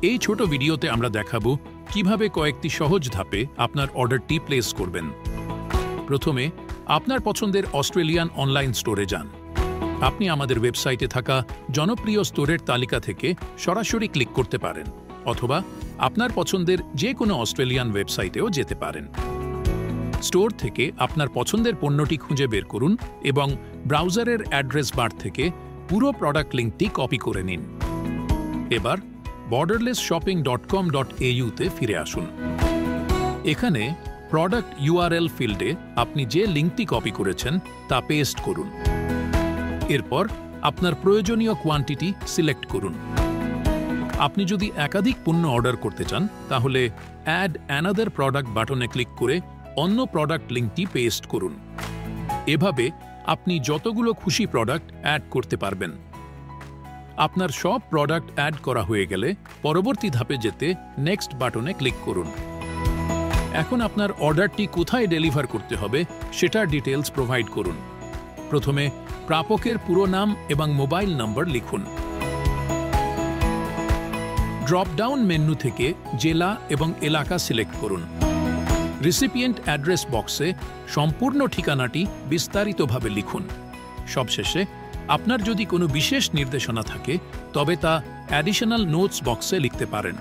এই ছোট ভিডিওতে আমরা দেখাবো কিভাবে কয়েকটি সহজ ধাপে আপনার অর্ডারটি প্লেস করবেন। প্রথমে আপনার পছন্দের অস্ট্রেলিয়ান অনলাইন স্টোরে যান। আপনি আমাদের ওয়েবসাইটে থাকা জনপ্রিয় স্টোরের তালিকা থেকে সরাসরি ক্লিক করতে পারেন, অথবা আপনার পছন্দের যে কোনো অস্ট্রেলিয়ান ওয়েবসাইটেও যেতে পারেন। স্টোর থেকে আপনার পছন্দের পণ্যটি খুঁজে বের করুন এবং ব্রাউজারের অ্যাড্রেস বার থেকে পুরো প্রোডাক্ট লিঙ্কটি কপি করে নিন। এবার borderlessshopping.com.au-তে ফিরে আসুন। এখানে প্রোডাক্ট ইউআরএল ফিল্ডে আপনি যে লিঙ্কটি কপি করেছেন তা পেস্ট করুন। এরপর আপনার প্রয়োজনীয় কোয়ান্টিটি সিলেক্ট করুন। আপনি যদি একাধিক পণ্য অর্ডার করতে চান, তাহলে অ্যাড অ্যানাদার প্রোডাক্ট বাটনে ক্লিক করে অন্য প্রোডাক্ট লিঙ্কটি পেস্ট করুন। এভাবে আপনি যতগুলো খুশি প্রোডাক্ট অ্যাড করতে পারবেন। আপনার সব প্রোডাক্ট অ্যাড করা হয়ে গেলে পরবর্তী ধাপে যেতে নেক্সট বাটনে ক্লিক করুন। এখন আপনার অর্ডারটি কোথায় ডেলিভার করতে হবে সেটার ডিটেলস প্রোভাইড করুন। প্রথমে প্রাপকের পুরো নাম এবং মোবাইল নম্বর লিখুন। ড্রপডাউন মেনু থেকে জেলা এবং এলাকা সিলেক্ট করুন। রিসিপিয়েন্ট অ্যাড্রেস বক্সে সম্পূর্ণ ঠিকানাটি বিস্তারিতভাবে লিখুন। সবশেষে আপনার যদি কোনো বিশেষ নির্দেশনা থাকে, তবে তা অ্যাডিশনাল নোটস বক্সে লিখতে পারেন।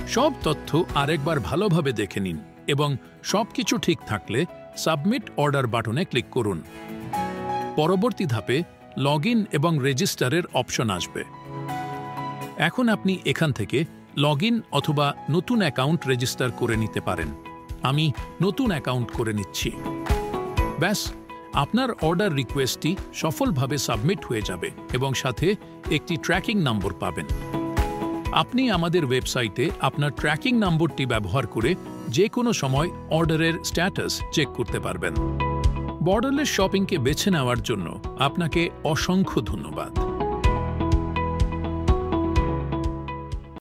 সব তথ্য আরেকবার ভালোভাবে দেখে নিন এবং সবকিছু ঠিক থাকলে সাবমিট অর্ডার বাটনে ক্লিক করুন। পরবর্তী ধাপে লগ ইন এবং রেজিস্টারের অপশন আসবে। এখন আপনি এখান থেকে লগ ইন অথবা নতুন অ্যাকাউন্ট রেজিস্টার করে নিতে পারেন। আমি নতুন অ্যাকাউন্ট করে নিচ্ছি। ব্যাস, আপনার অর্ডার রিকোয়েস্টটি সফলভাবে সাবমিট হয়ে যাবে এবং সাথে একটি ট্র্যাকিং নম্বর পাবেন। আপনি আমাদের ওয়েবসাইটে আপনার ট্র্যাকিং নম্বরটি ব্যবহার করে যে কোনো সময় অর্ডারের স্ট্যাটাস চেক করতে পারবেন। বর্ডারলেস শপিংকে বেছে নেওয়ার জন্য আপনাকে অসংখ্য ধন্যবাদ।